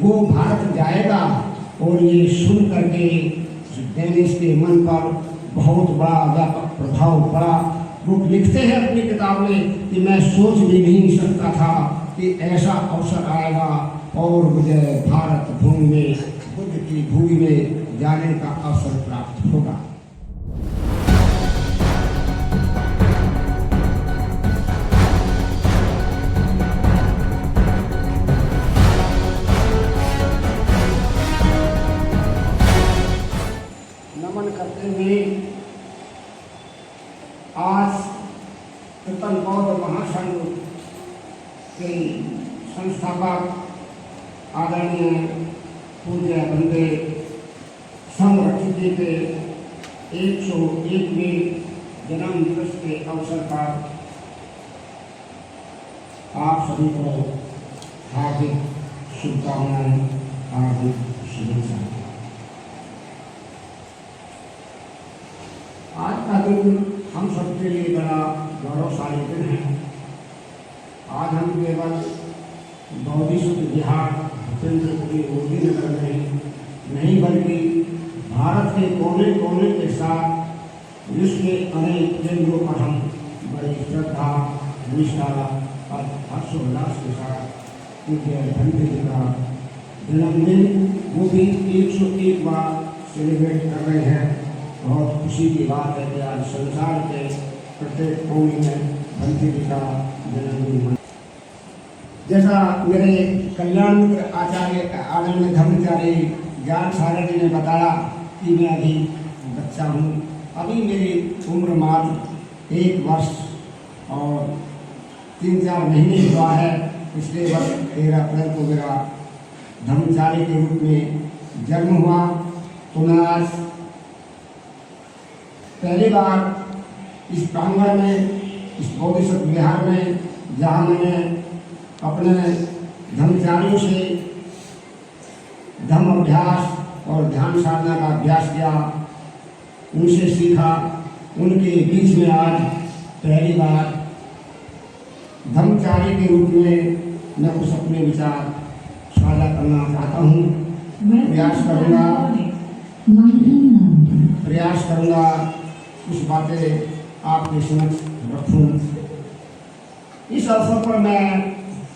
वो भारत जाएगा। और ये सुन करके डेनिस के मन पर बहुत बड़ा व्यापक प्रभाव पड़ा। वो लिखते हैं अपनी किताब में कि मैं सोच भी नहीं सकता था कि ऐसा अवसर आएगा और मुझे भारत भूमि में, बुद्ध की भूमि में जाने का अवसर प्राप्त होगा। नमन करते हुए आज तिब्बत बौद्ध महासंघ के संस्थापक आदरणीय पूज्य वंदे संरक्षित जी के 101वें जन्म दिवस के अवसर पर आप सभी को हार्दिक शुभकामनाएं, हार्दिक शुभेच्छा। आज का दिन हम सबके लिए बड़ा गौरवशाली दिन है। आज हम केवल बौद्धिस्ट विहार भूपेंद्रपुरी मोदी नगर में नहीं बल्कि भारत के कोने कोने के साथ विश्व के अनेक केंद्रों पर हम बड़ी श्रद्धा, निष्ठा और हर्षोल्लास के साथ उनके धन्य जी का जन्मदिन वो भी 101 बार सेलिब्रेट कर रहे हैं। बहुत खुशी की बात है कि आज संसार के प्रत्येक कोने में धन्य जी का जन्मदिन। जैसा मेरे कल्याण मित्र आचार्य आदरणीय धर्माचार्य ज्ञान सागर जी ने बताया कि मैं अभी बच्चा हूँ। अभी मेरी उम्र मात्र 1 वर्ष और 3-4 महीने हुआ है। पिछले वर्ष 13 अप्रैल को मेरा धर्माचार्य के रूप में जन्म हुआ। तो मैं आज पहली बार इस प्रांगण में, इस बौद्धिस्ट विहार में, जहाँ मैंने अपने धर्मचारियों से धर्म अभ्यास और ध्यान साधना का अभ्यास किया, उनसे सीखा। उनके बीच में आज पहली बार धर्मचारी के रूप में मैं कुछ अपने विचार साझा करना चाहता हूँ। प्रयास करूँगा कुछ बातें आपके समक्ष रखूँ। इस अवसर पर मैं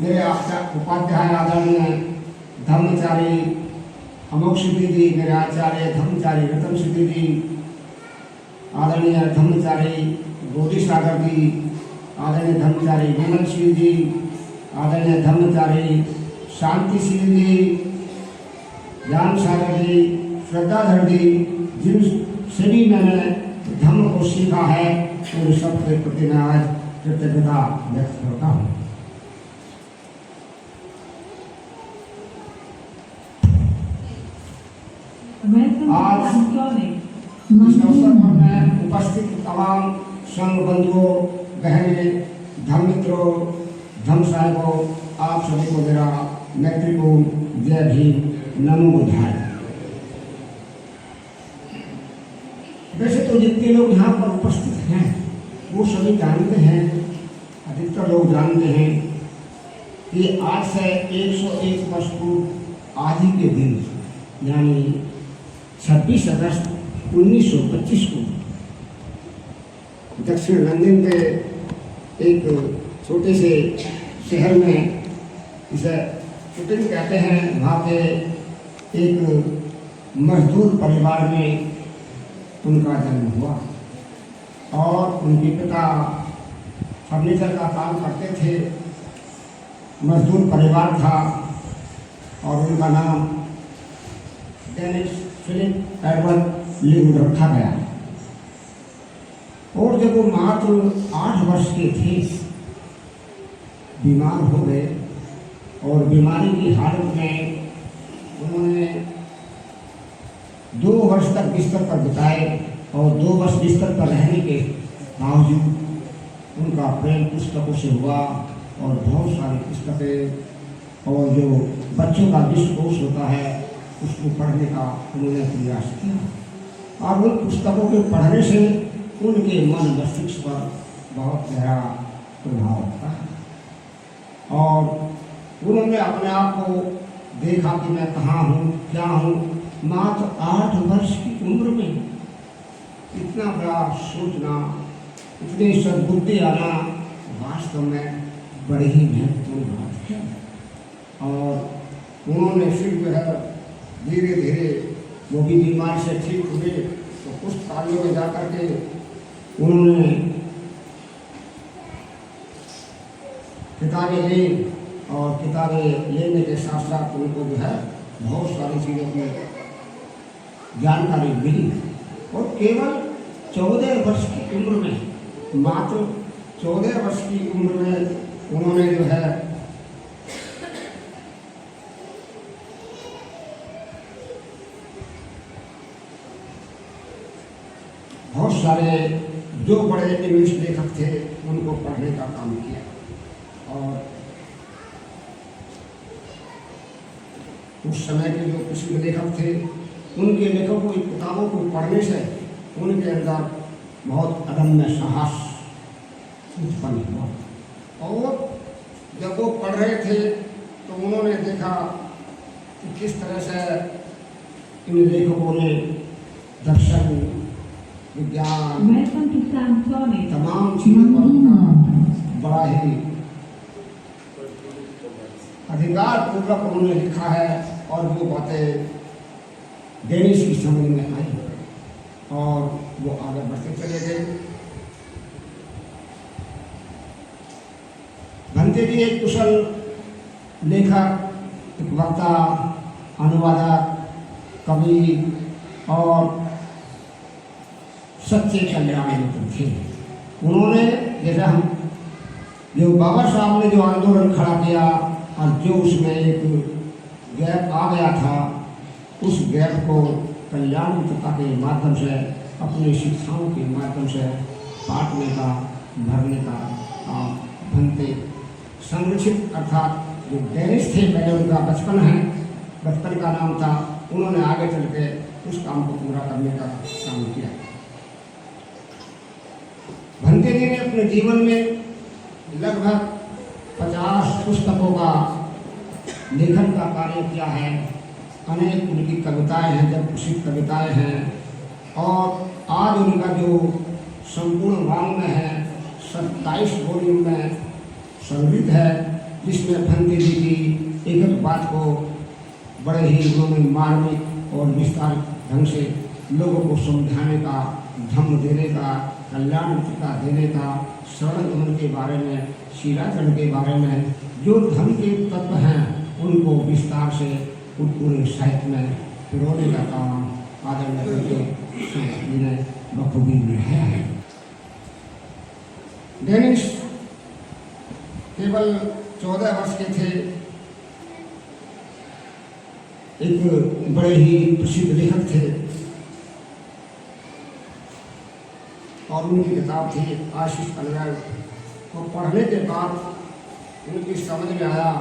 मेरे उपाध्याय आदरणीय धर्माचार्य अमोघ सिद्धि जी, मेरे आचार्य धर्माचार्य रतन सिद्धि जी, आदरणीय धर्माचार्य बोधि सागर जी, आदरणीय धर्माचार्य विमल सिंह जी, आदरणीय धर्माचार्य शांति सिंह जी, ज्ञान सागर जी, श्रद्धाधर जी, जिन सभी मैंने धर्म को सीखा है, उन सबके प्रति मैं आज कृतज्ञता व्यक्त करता हूँ। आज इस अवसर पर मैं उपस्थित तमाम संघ बंधुओं, बहने, धर्म मित्रों, धर्म साहिबों, आप सभी को मेरा मैत्रीपूर्ण जय भीम, नमो बुद्धाय। वैसे तो जितने लोग यहाँ पर उपस्थित हैं वो सभी जानते हैं, अधिकतर लोग जानते हैं कि आज से 101 वर्ष पूर्व आज ही के दिन यानी 26 अगस्त 1925 को दक्षिण लंदन के एक छोटे से शहर में, इसे टुटिंग कहते हैं, वहाँ के एक मजदूर परिवार में उनका जन्म हुआ। और उनके पिता फर्नीचर का काम करते थे, मजदूर परिवार था और उनका नाम डेनिस फिलिप एडवर्ड लिंग रखा गया। और जब वो मात्र 8 वर्ष के थे बीमार हो गए और बीमारी की हालत में उन्होंने 2 वर्ष तक बिस्तर पर बिताए और 2 वर्ष बिस्तर पर रहने के बावजूद उनका प्रेम पुस्तकों से हुआ और बहुत सारी पुस्तकें और जो बच्चों का विश्वकोश होता है उसको पढ़ने का उन्होंने प्रयास किया। और उन पुस्तकों के पढ़ने से उनके मन मस्तिष्क पर बहुत गहरा प्रभाव होता है और उन्होंने अपने आप को देखा कि मैं कहाँ हूँ, क्या हूँ। मात्र 8 वर्ष की उम्र में इतना बड़ा सोचना, इतनी सद्बुद्धि आना वास्तव में बड़ी ही महत्वपूर्ण बात है। और उन्होंने फिर जो है धीरे धीरे वो भी बीमारी से ठीक हुए, तो पुस्तकालयों में जाकर के उन्होंने किताबें ली, और किताबें लेने के साथ साथ उनको जो है बहुत सारी चीज़ों की जानकारी मिली। और केवल 14 वर्ष की उम्र में, मात्र 14 वर्ष की उम्र में उन्होंने जो है बहुत सारे जो बड़े इंग्लिश लेखक थे उनको पढ़ने का काम किया। और उस समय के जो प्रसिद्ध लेखक थे उनके लेखकों की किताबों को पढ़ने से उनके अंदर बहुत अदम्य साहस उत्पन्न हुआ। और जब वो पढ़ रहे थे तो उन्होंने देखा कि किस तरह से इन लेखकों ने दर्शन, विज्ञान, तमाम चीज़ों पर बड़ा ही अधिकार पूर्वक उन्होंने लिखा है। और वो बातें डेनिस की समझ में आई और वो आगे बढ़ते चले गए। भंते जी एक कुशल लेखक, एक वक्ता, अनुवादक, कवि और सच्चे कल्याण मित्र थे। उन्होंने जैसे हम जो बाबा साहब ने जो आंदोलन खड़ा किया और जो उसमें एक गैप आ गया था, उस गैप को कल्याण मित्रता के माध्यम से, अपनी शिक्षाओं के माध्यम से काटने का, भरने का काम भंते संरक्षित, अर्थात जो डेनिस थे, पहले उनका बचपन का नाम था, उन्होंने आगे चल के उस काम को पूरा करने का काम किया। भंते जी ने अपने जीवन में लगभग 50 पुस्तकों का लेखन का कार्य किया है। अनेक उनकी कविताएं हैं, जब प्रसिद्ध कविताएं हैं। और आज उनका जो संपूर्ण वाङ्मय है 27 वॉल्यूम में संग्रहित है, जिसमें भंते जी की एक एक बात को बड़े ही उन्होंने मार्मिक और विस्तार ढंग से लोगों को समझाने का, धम्म देने का, कल्याण मित्रता देने का, शरण गमन के बारे में, शीलाचरण के बारे में, जो धर्म के तत्व हैं उनको विस्तार से उन पूरे साहित्य में पिरोने का काम आदरणीय जी ने बखूबी निभाया है। डेनिस केवल 14 वर्ष के थे, एक बड़े ही प्रसिद्ध लेखक थे। और उनकी किताब थी आशीष कल्याण। और पढ़ने के बाद उनकी समझ में आया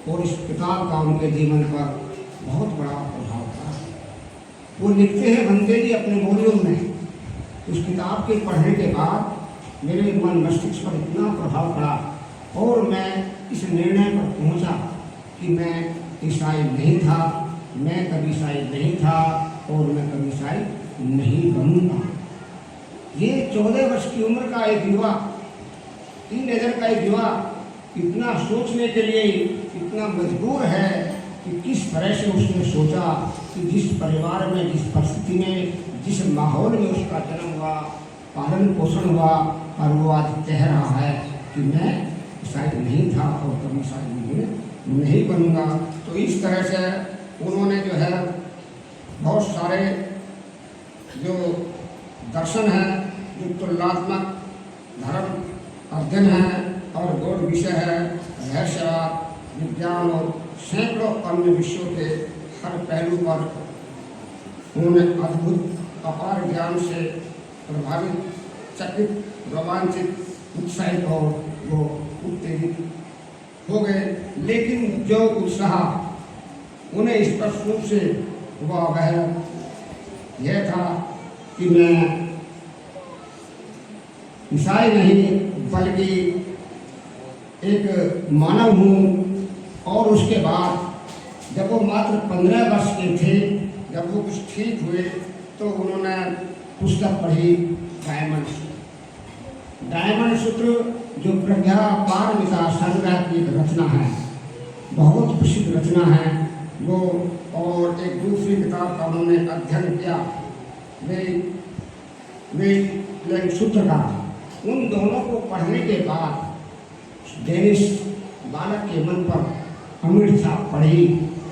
और इस किताब का उनके जीवन पर बहुत बड़ा प्रभाव था। वो लिखते हैं भंते जी अपने वॉल्यूम में, उस किताब के पढ़ने के बाद मेरे मन मस्तिष्क पर इतना प्रभाव पड़ा और मैं इस निर्णय पर पहुंचा कि मैं ईसाई नहीं था, मैं कभी ईसाई नहीं था और मैं कभी ईसाई नहीं बनूंगा। ये 14 वर्ष की उम्र का एक युवा, टीनेजर का एक युवा इतना सोचने के लिए इतना मजबूर है कि किस तरह से उसने सोचा कि जिस परिवार में, जिस परिस्थिति में, जिस माहौल में उसका जन्म हुआ, पालन पोषण हुआ, और वो आज कह रहा है कि मैं ईसाई नहीं था और कभी ईसाई नहीं बनूंगा। तो इस तरह से उन्होंने जो है बहुत सारे जो दर्शन है, जो तुलनात्मक धर्म अध्ययन है और गौड़ विषय है, रहस्यवाद, विज्ञान और सैकड़ों अन्य विषयों के हर पहलू पर उन्होंने अद्भुत अपार ज्ञान से प्रभावित, चकित, रोमांचित, उत्साहित और वो उत्तेजित हो गए। लेकिन जो उत्साह उन्हें स्पष्ट रूप से हुआ वह यह था कि मैं ईसाई नहीं बल्कि एक मानव हूँ। और उसके बाद जब वो मात्र 15 वर्ष के थे, जब वो कुछ ठीक हुए तो उन्होंने पुस्तक पढ़ी डायमंड सूत्र। डायमंड सूत्र जो प्रज्ञा पारमिता संग्रह की एक रचना है, बहुत प्रसिद्ध रचना है वो, और एक दूसरी किताब का उन्होंने अध्ययन किया वे सूत्र का। उन दोनों को पढ़ने के बाद डेनिस बालक के मन पर अमिट छाप पड़ी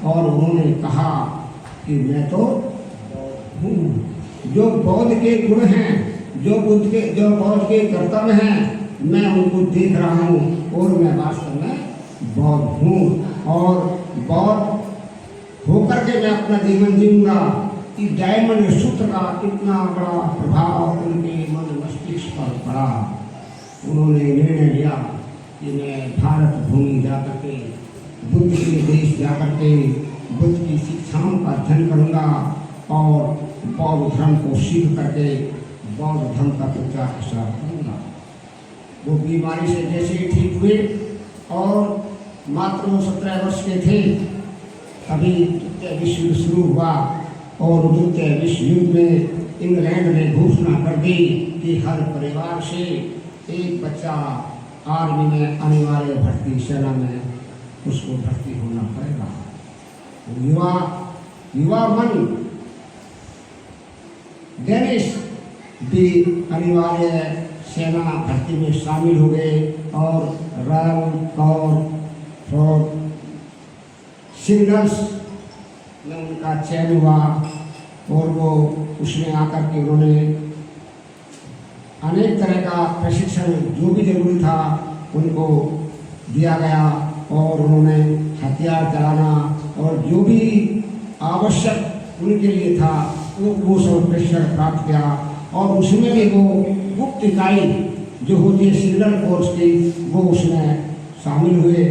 और उन्होंने कहा कि मैं तो हूँ। जो बौद्ध के गुण हैं, जो बौद्ध के कर्तव्य हैं, मैं उनको देख रहा हूँ और मैं वास्तव में बौद्ध हूँ और बौद्ध होकर के मैं अपना जीवन जीऊंगा। इस डायमंड सूत्र का इतना बड़ा प्रभाव उनके मन मस्तिष्क पर पड़ा। उन्होंने निर्णय लिया कि मैं भारत भूमि जाकर के, बुद्ध के देश जाकर के बुद्ध की शिक्षाओं का अध्ययन करूँगा और बौद्ध धर्म को सीख करके बौद्ध धर्म का प्रचार प्रसार करूँगा। वो बीमारी से जैसे ही ठीक हुए और मात्र 17 वर्ष के थे, तभी द्वितीय विश्व युद्ध शुरू हुआ और द्वितीय विश्व युद्ध में इंग्लैंड ने घोषणा कर दी कि हर परिवार से एक बच्चा आर्मी में अनिवार्य भर्ती, सेना में उसको भर्ती होना पड़ेगा। युवा मन डेनिस भी अनिवार्य सेना भर्ती में शामिल हो गए और रॉयल और सिग्नल्स में उनका चयन हुआ और वो उसमें आकर के उन्होंने अनेक तरह का प्रशिक्षण जो भी जरूरी था उनको दिया गया और उन्होंने हथियार चलाना और जो भी आवश्यक उनके लिए था वो सब प्रशिक्षण प्राप्त किया। और उसमें भी वो गुप्त इकाई जो होती है सिग्नल कोर्स की, वो उसमें शामिल हुए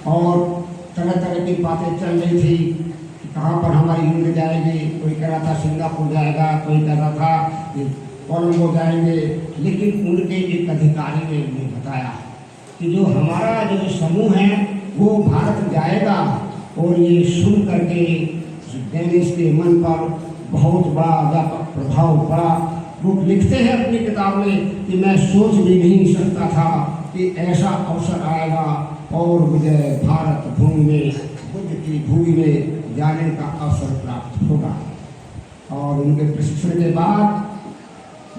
और तरह तरह की बातें चल रही थी कि कहाँ पर हमारी यूनिट जाएगी। कोई कह रहा था सिंगापुर जाएगा, कोई कह रहा था कि कोलंबो जाएंगे, लेकिन उनके एक अधिकारी ने उन्हें बताया कि जो हमारा जो समूह है वो भारत जाएगा। और ये सुन करके डेनिस के मन पर बहुत बड़ा व्यापक प्रभाव पड़ा। वो लिखते हैं अपनी किताब में कि मैं सोच भी नहीं सकता था कि ऐसा अवसर आएगा और मुझे भारत भूमि में, बुद्ध की भूमि में जाने का अवसर प्राप्त होगा। और उनके प्रशिक्षण के बाद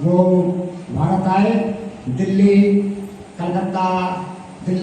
वो भारत आए, दिल्ली, कलकत्ता, दिल्ली